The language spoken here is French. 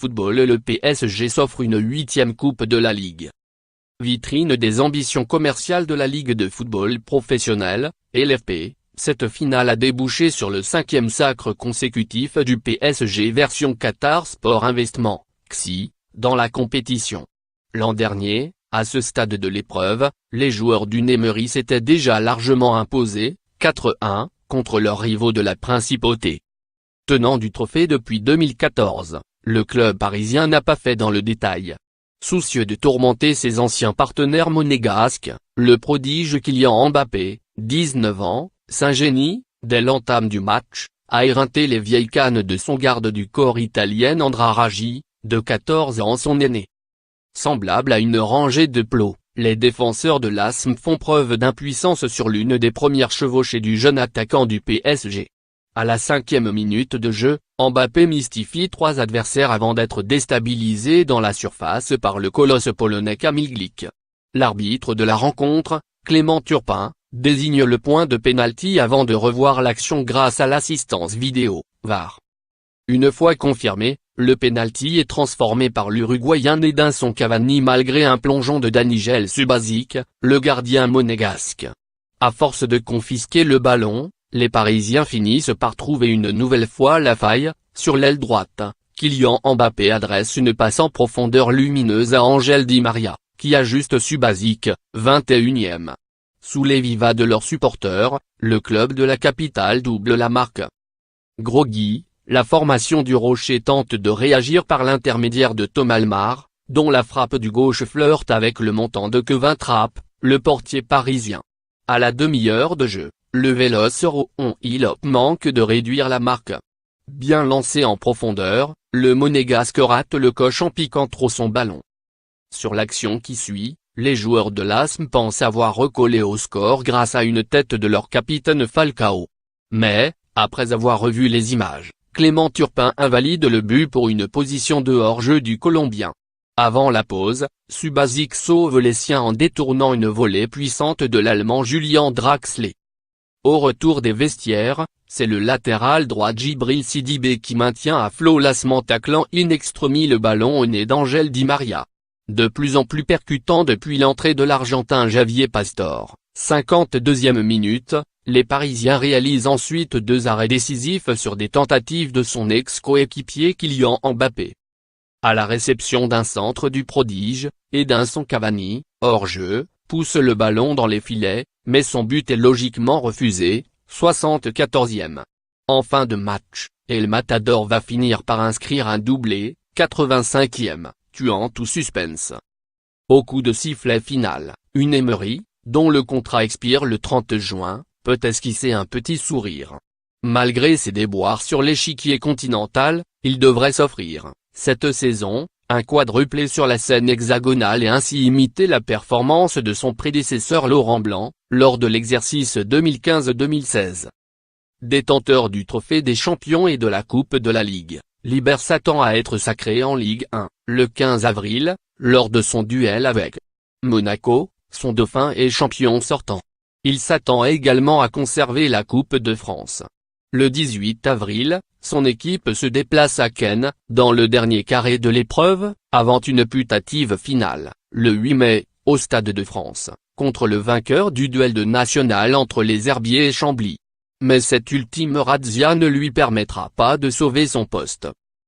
football, le PSG s'offre une 8e coupe de la Ligue. Vitrine des ambitions commerciales de la Ligue de football professionnel, LFP, cette finale a débouché sur le 5e sacre consécutif du PSG version Qatar Sport Investment, QSI, dans la compétition. L'an dernier, à ce stade de l'épreuve, les joueurs du Nemery s'étaient déjà largement imposés, 4-1, contre leurs rivaux de la Principauté. Tenant du trophée depuis 2014, le club parisien n'a pas fait dans le détail. Soucieux de tourmenter ses anciens partenaires monégasques, le prodige Kylian Mbappé, 19 ans, s'ingénie, dès l'entame du match, à éreinter les vieilles cannes de son garde du corps italien Andrea Raggi, de 14 ans son aîné. Semblable à une rangée de plots, les défenseurs de l'ASM font preuve d'impuissance sur l'une des premières chevauchées du jeune attaquant du PSG. À la 5e minute de jeu, Mbappé mystifie 3 adversaires avant d'être déstabilisé dans la surface par le colosse polonais Kamil Glik. L'arbitre de la rencontre, Clément Turpin, désigne le point de pénalty avant de revoir l'action grâce à l'assistance vidéo, VAR. Une fois confirmé, le pénalty est transformé par l'Uruguayen Edinson Cavani malgré un plongeon de Danijel Subasic, le gardien monégasque. À force de confisquer le ballon, les Parisiens finissent par trouver une nouvelle fois la faille. Sur l'aile droite, Kylian Mbappé adresse une passe en profondeur lumineuse à Angel Di Maria, qui ajuste Subasic, 21e. Sous les vivas de leurs supporters, le club de la capitale double la marque. Groggy, la formation du Rocher tente de réagir par l'intermédiaire de Thomas Lemar, dont la frappe du gauche flirte avec le montant de Kevin Trapp, le portier parisien. À la demi-heure de jeu, le véloce Rohan Hilop manque de réduire la marque. Bien lancé en profondeur, le monégasque rate le coche en piquant trop son ballon. Sur l'action qui suit, les joueurs de l'ASM pensent avoir recollé au score grâce à une tête de leur capitaine Falcao. Mais, après avoir revu les images, Clément Turpin invalide le but pour une position de hors-jeu du Colombien. Avant la pause, Subasic sauve les siens en détournant une volée puissante de l'Allemand Julian Draxler. Au retour des vestiaires, c'est le latéral droit Djibril Sidibé qui maintient à flot l'assement taclant in extremis le ballon au nez d'Angel Di Maria. De plus en plus percutant depuis l'entrée de l'Argentin Javier Pastor, 52e minute, les Parisiens réalisent ensuite 2 arrêts décisifs sur des tentatives de son ex-coéquipier Kylian Mbappé. À la réception d'un centre du prodige, Edinson Cavani, hors jeu, pousse le ballon dans les filets, mais son but est logiquement refusé, 74e. En fin de match, El Matador va finir par inscrire un doublé, 85e, tuant tout suspense. Au coup de sifflet final, une Emery, dont le contrat expire le 30 juin, peut esquisser un petit sourire. Malgré ses déboires sur l'échiquier continental, il devrait s'offrir, cette saison, un quadruplé sur la scène hexagonale et ainsi imiter la performance de son prédécesseur Laurent Blanc, lors de l'exercice 2015-2016. Détenteur du trophée des champions et de la Coupe de la Ligue, Liber s'attend à être sacré en Ligue 1, le 15 avril, lors de son duel avec Monaco, son dauphin et champion sortant. Il s'attend également à conserver la Coupe de France. Le 18 avril, son équipe se déplace à Cannes, dans le dernier carré de l'épreuve, avant une putative finale, le 8 mai, au Stade de France, contre le vainqueur du duel de national entre les Herbiers et Chambly. Mais cette ultime razzia ne lui permettra pas de sauver son poste.